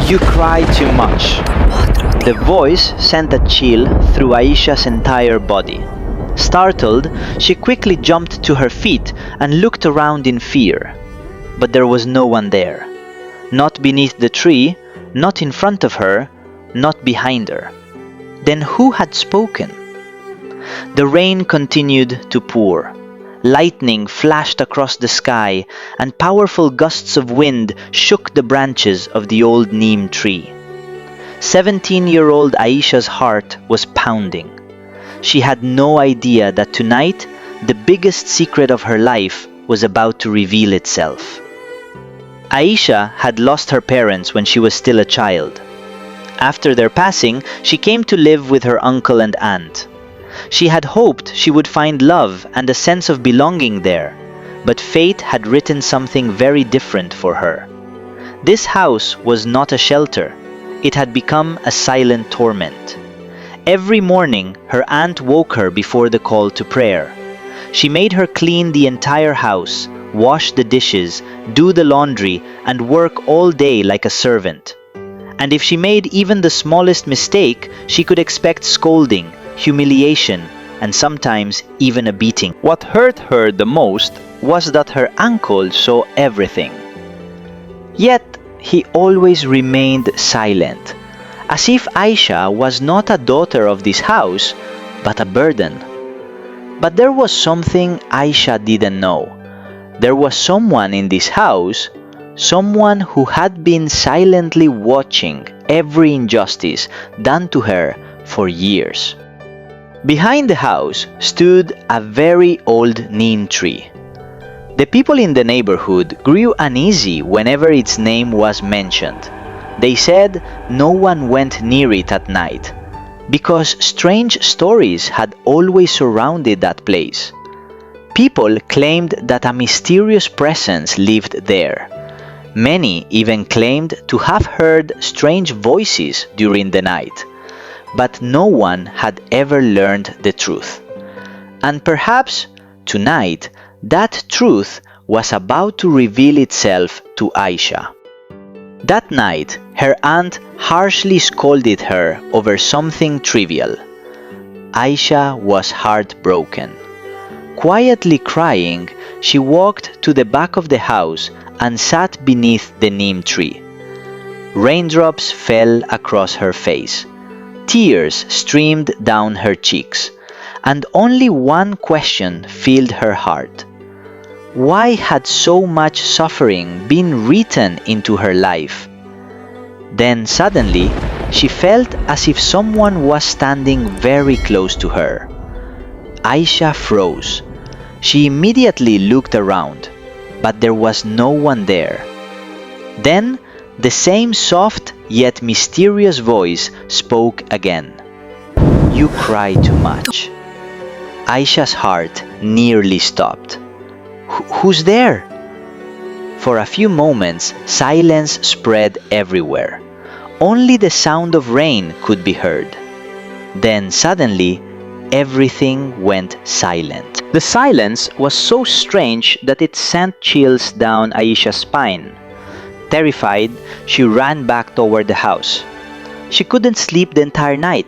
You cry too much. The voice sent a chill through Aisha's entire body. Startled, she quickly jumped to her feet and looked around in fear. But there was no one there. Not beneath the tree, not in front of her, not behind her. Then who had spoken? The rain continued to pour. Lightning flashed across the sky, and powerful gusts of wind shook the branches of the old neem tree. 17-year-old Aisha's heart was pounding. She had no idea that tonight, the biggest secret of her life was about to reveal itself. Aisha had lost her parents when she was still a child. After their passing, she came to live with her uncle and aunt. She had hoped she would find love and a sense of belonging there, but fate had written something very different for her. This house was not a shelter. It had become a silent torment. Every morning, her aunt woke her before the call to prayer. She made her clean the entire house, wash the dishes, do the laundry, and work all day like a servant. And if she made even the smallest mistake, she could expect scolding, humiliation, and sometimes even a beating. What hurt her the most was that her uncle saw everything. Yet, he always remained silent, as if Aisha was not a daughter of this house, but a burden. But there was something Aisha didn't know. There was someone in this house, someone who had been silently watching every injustice done to her for years. Behind the house stood a very old neem tree. The people in the neighborhood grew uneasy whenever its name was mentioned. They said no one went near it at night, because strange stories had always surrounded that place. People claimed that a mysterious presence lived there. Many even claimed to have heard strange voices during the night. But no one had ever learned the truth. And perhaps tonight, that truth was about to reveal itself to Aisha. That night, her aunt harshly scolded her over something trivial. Aisha was heartbroken. Quietly crying, she walked to the back of the house and sat beneath the neem tree. Raindrops fell across her face. Tears streamed down her cheeks, and only one question filled her heart. Why had so much suffering been written into her life? Then suddenly, she felt as if someone was standing very close to her. Aisha froze. She immediately looked around, but there was no one there. Then, the same soft yet mysterious voice spoke again. You cry too much. Aisha's heart nearly stopped. Who's there? For a few moments, silence spread everywhere. Only the sound of rain could be heard. Then suddenly, everything went silent. The silence was so strange that it sent chills down Aisha's spine. Terrified, she ran back toward the house. She couldn't sleep the entire night.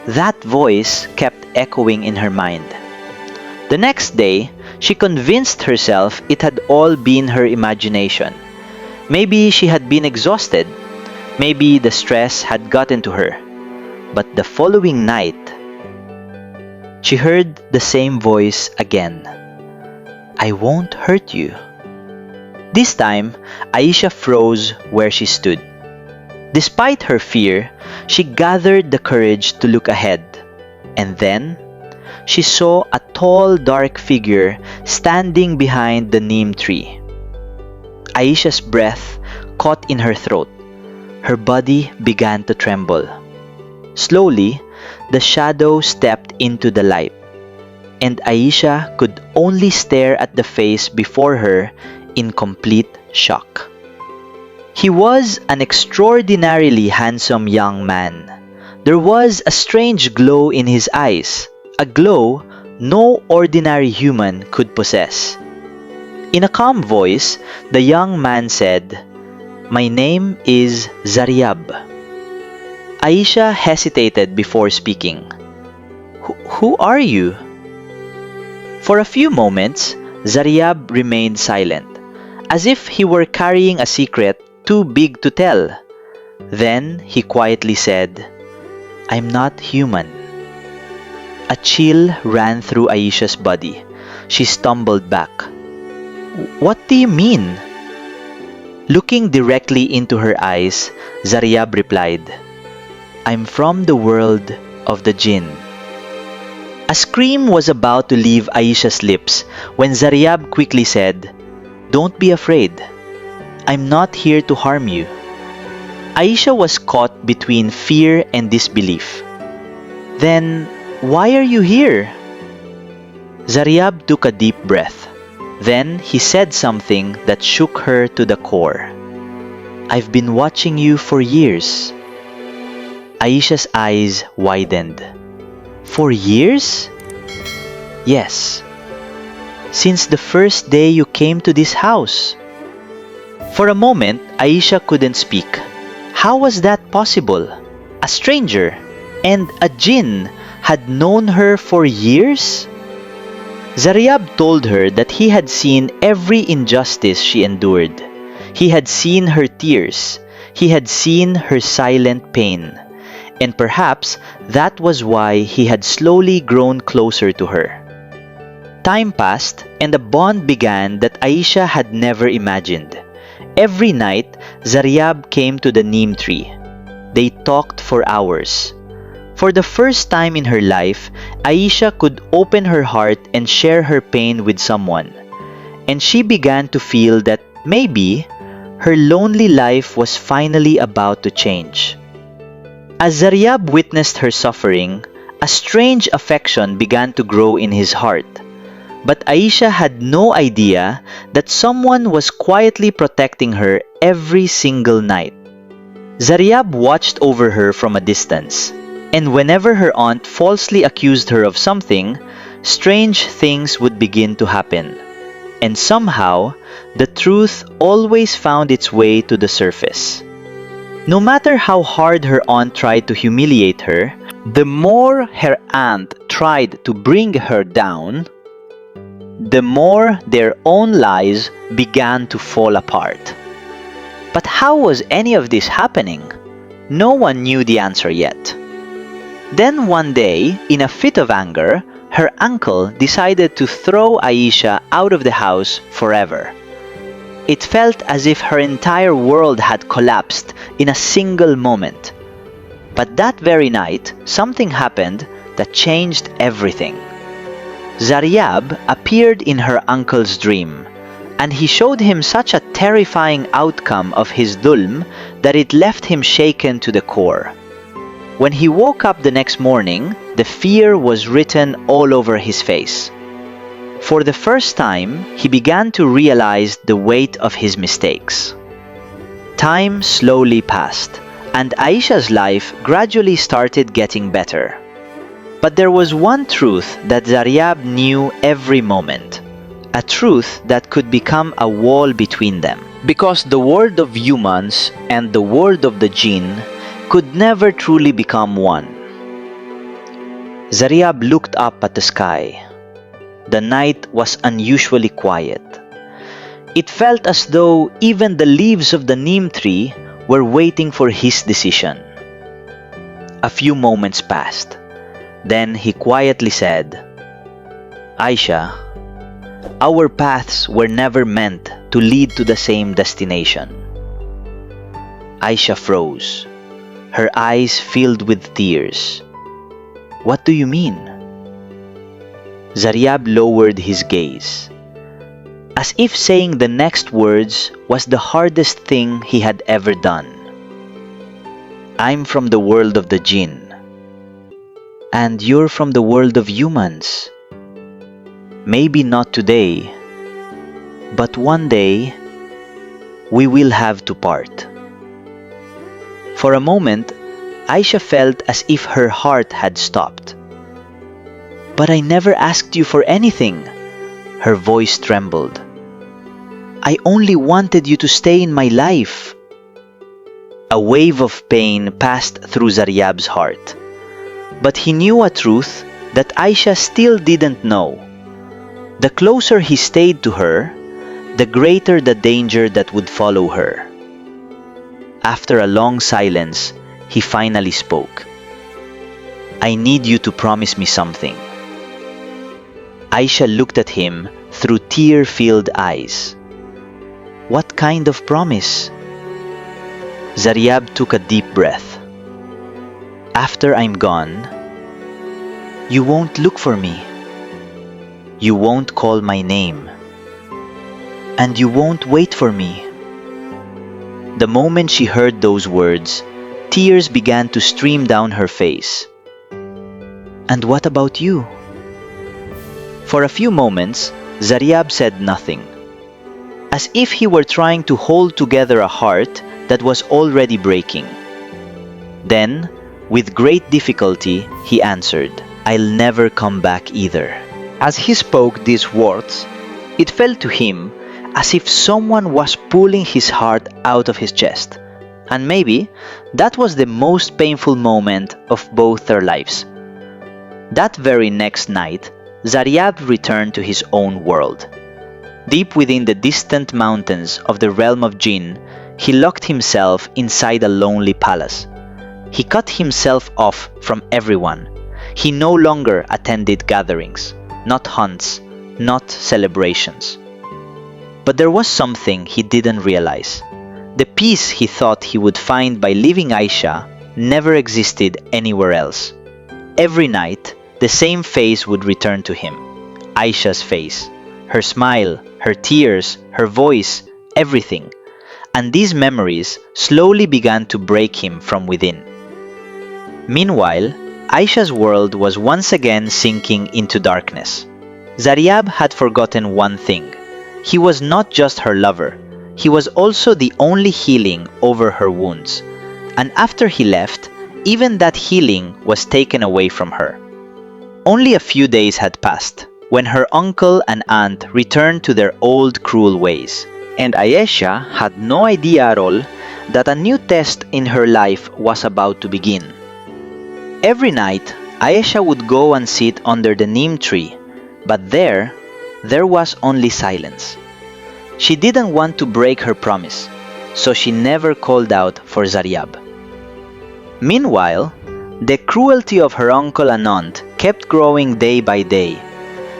That voice kept echoing in her mind. The next day, she convinced herself it had all been her imagination. Maybe she had been exhausted. Maybe the stress had gotten to her. But the following night, she heard the same voice again. I won't hurt you. This time, Aisha froze where she stood. Despite her fear, she gathered the courage to look ahead. And then, she saw a tall, dark figure standing behind the neem tree. Aisha's breath caught in her throat. Her body began to tremble. Slowly, the shadow stepped into the light, and Aisha could only stare at the face before her in complete shock. He was an extraordinarily handsome young man. There was a strange glow in his eyes, a glow no ordinary human could possess. In a calm voice, the young man said, My name is Zaryab. Aisha hesitated before speaking. Who are you? For a few moments, Zaryab remained silent, as if he were carrying a secret too big to tell. Then he quietly said, I'm not human. A chill ran through Aisha's body. She stumbled back. What do you mean? Looking directly into her eyes, Zaryab replied, I'm from the world of the Djinn. A scream was about to leave Aisha's lips when Zaryab quickly said, Don't be afraid. I'm not here to harm you. Aisha was caught between fear and disbelief. Then, why are you here? Zaryab took a deep breath. Then he said something that shook her to the core. I've been watching you for years. Aisha's eyes widened. For years? Yes. Since the first day you came to this house. For a moment, Aisha couldn't speak. How was that possible? A stranger and a Djinn had known her for years? Zaryab told her that he had seen every injustice she endured. He had seen her tears. He had seen her silent pain. And perhaps that was why he had slowly grown closer to her. Time passed and a bond began that Aisha had never imagined. Every night, Zaryab came to the neem tree. They talked for hours. For the first time in her life, Aisha could open her heart and share her pain with someone. And she began to feel that maybe her lonely life was finally about to change. As Zaryab witnessed her suffering, a strange affection began to grow in his heart. But Aisha had no idea that someone was quietly protecting her every single night. Zaryab watched over her from a distance. And whenever her aunt falsely accused her of something, strange things would begin to happen. And somehow, the truth always found its way to the surface. No matter how hard her aunt tried to humiliate her, the more her aunt tried to bring her down, the more their own lies began to fall apart. But how was any of this happening? No one knew the answer yet. Then one day, in a fit of anger, her uncle decided to throw Aisha out of the house forever. It felt as if her entire world had collapsed in a single moment. But that very night, something happened that changed everything. Zaryab appeared in her uncle's dream, and he showed him such a terrifying outcome of his dhulm that it left him shaken to the core. When he woke up the next morning, the fear was written all over his face. For the first time, he began to realize the weight of his mistakes. Time slowly passed, and Aisha's life gradually started getting better. But there was one truth that Zaryab knew every moment, a truth that could become a wall between them. Because the world of humans and the world of the Djinn could never truly become one. Zaryab looked up at the sky. The night was unusually quiet. It felt as though even the leaves of the neem tree were waiting for his decision. A few moments passed. Then he quietly said, Aisha, our paths were never meant to lead to the same destination. Aisha froze. Her eyes filled with tears. What do you mean? Zaryab lowered his gaze, as if saying the next words was the hardest thing he had ever done. I'm from the world of the Djinn, and you're from the world of humans. Maybe not today, but one day we will have to part. For a moment, Aisha felt as if her heart had stopped. But I never asked you for anything. Her voice trembled. I only wanted you to stay in my life. A wave of pain passed through Zaryab's heart. But he knew a truth that Aisha still didn't know. The closer he stayed to her, the greater the danger that would follow her. After a long silence, he finally spoke. "I need you to promise me something." Aisha looked at him through tear-filled eyes. "What kind of promise?" Zaryab took a deep breath. "After I'm gone, you won't look for me. You won't call my name. And you won't wait for me." The moment she heard those words, tears began to stream down her face. "And what about you?" For a few moments, Zaryab said nothing, as if he were trying to hold together a heart that was already breaking. Then, with great difficulty, he answered, "I'll never come back either." As he spoke these words, it felt to him as if someone was pulling his heart out of his chest. And maybe that was the most painful moment of both their lives. That very next night, Zaryab returned to his own world. Deep within the distant mountains of the realm of Djinn, he locked himself inside a lonely palace. He cut himself off from everyone. He no longer attended gatherings, not hunts, not celebrations. But there was something he didn't realize. The peace he thought he would find by leaving Aisha never existed anywhere else. Every night, the same face would return to him. Aisha's face. Her smile, her tears, her voice, everything. And these memories slowly began to break him from within. Meanwhile, Aisha's world was once again sinking into darkness. Zaryab had forgotten one thing. He was not just her lover. He was also the only healing over her wounds. And after he left, even that healing was taken away from her. Only a few days had passed when her uncle and aunt returned to their old cruel ways. And Aisha had no idea at all that a new test in her life was about to begin. Every night, Aisha would go and sit under the neem tree, but there was only silence. She didn't want to break her promise, so she never called out for Zaryab. Meanwhile, the cruelty of her uncle and aunt kept growing day by day.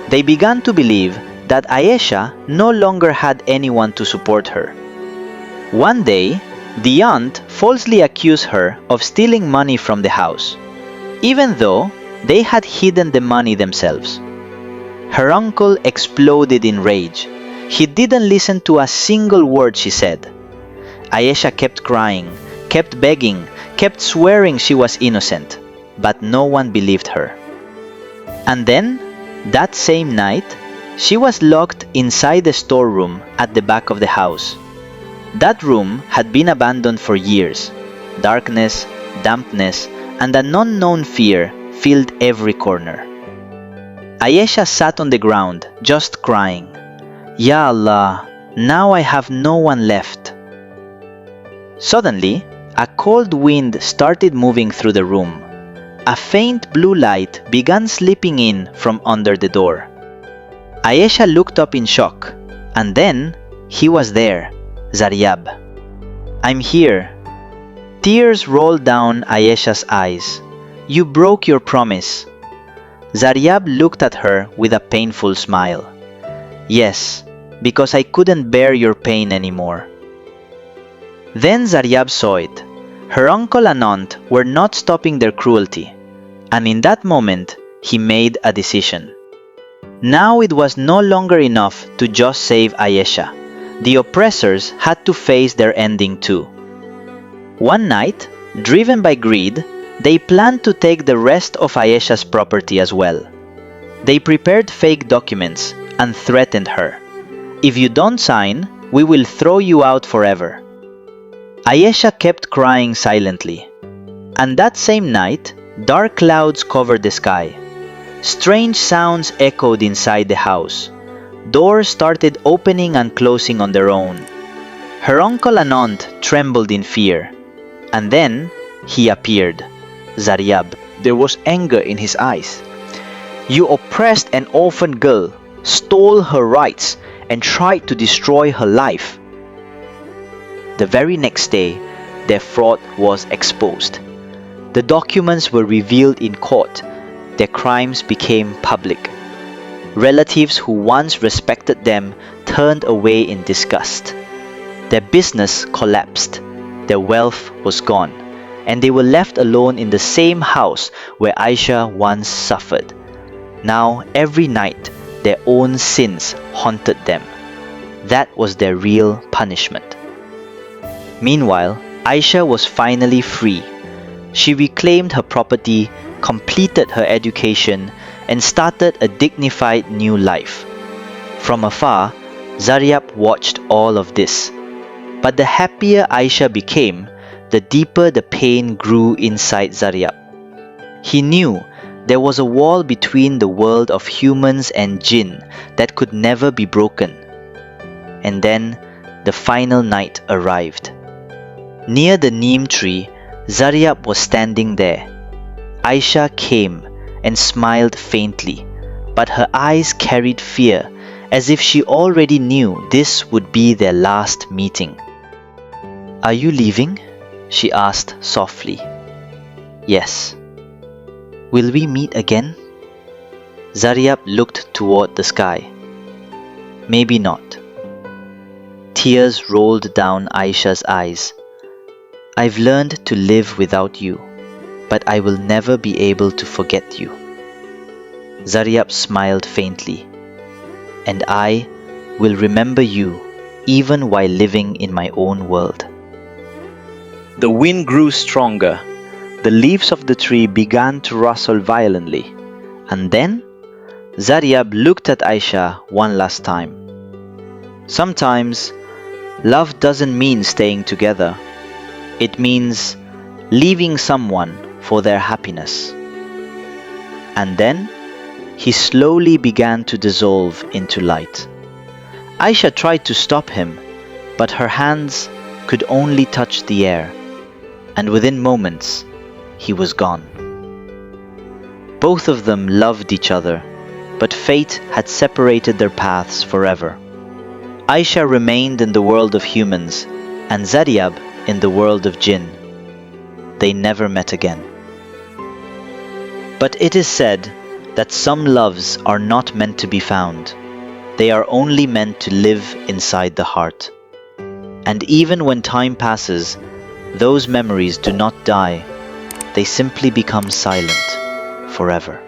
They began to believe that Aisha no longer had anyone to support her. One day, the aunt falsely accused her of stealing money from the house, even though they had hidden the money themselves. Her uncle exploded in rage. He didn't listen to a single word she said. Aisha kept crying, kept begging, kept swearing she was innocent, but no one believed her. And then, that same night, she was locked inside the storeroom at the back of the house. That room had been abandoned for years. Darkness, dampness, and an unknown fear filled every corner. Aisha sat on the ground, just crying. Ya Allah, now I have no one left. Suddenly, a cold wind started moving through the room. A faint blue light began slipping in from under the door. Aisha looked up in shock, and then he was there, Zaryab. "I'm here." Tears rolled down Aisha's eyes. "You broke your promise." Zaryab looked at her with a painful smile. "Yes, because I couldn't bear your pain anymore." Then Zaryab saw it. Her uncle and aunt were not stopping their cruelty, and in that moment, he made a decision. Now it was no longer enough to just save Aisha. The oppressors had to face their ending too. One night, driven by greed, they planned to take the rest of Aisha's property as well. They prepared fake documents and threatened her. "If you don't sign, we will throw you out forever." Aisha kept crying silently. And that same night, dark clouds covered the sky. Strange sounds echoed inside the house. Doors started opening and closing on their own. Her uncle and aunt trembled in fear. And then he appeared, Zaryab. There was anger in his eyes. You oppressed an orphan girl, stole her rights, and tried to destroy her life. The very next day, their fraud was exposed. The documents were revealed in court. Their crimes became public. Relatives who once respected them turned away in disgust. Their business collapsed. Their wealth was gone, and they were left alone in the same house where Aisha once suffered. Now, every night, their own sins haunted them. That was their real punishment. Meanwhile, Aisha was finally free. She reclaimed her property, completed her education, and started a dignified new life. From afar, Zaryab watched all of this. But the happier Aisha became, the deeper the pain grew inside Zaryab. He knew there was a wall between the world of humans and Djinn that could never be broken. And then the final night arrived. Near the neem tree, Zaryab was standing there. Aisha came and smiled faintly, but her eyes carried fear, as if she already knew this would be their last meeting. "Are you leaving?" she asked softly. "Yes." "Will we meet again?" Zaryab looked toward the sky. "Maybe not." Tears rolled down Aisha's eyes. "I've learned to live without you, but I will never be able to forget you." Zaryab smiled faintly. "And I will remember you even while living in my own world." The wind grew stronger. The leaves of the tree began to rustle violently. And then Zaryab looked at Aisha one last time. Sometimes love doesn't mean staying together. It means leaving someone for their happiness. And then he slowly began to dissolve into light. Aisha tried to stop him, but her hands could only touch the air, and within moments he was gone. Both of them loved each other, but fate had separated their paths forever. Aisha remained in the world of humans, and Zaryab in the world of Djinn. They never met again. But it is said that some loves are not meant to be found. They are only meant to live inside the heart. And even when time passes, those memories do not die. They simply become silent forever.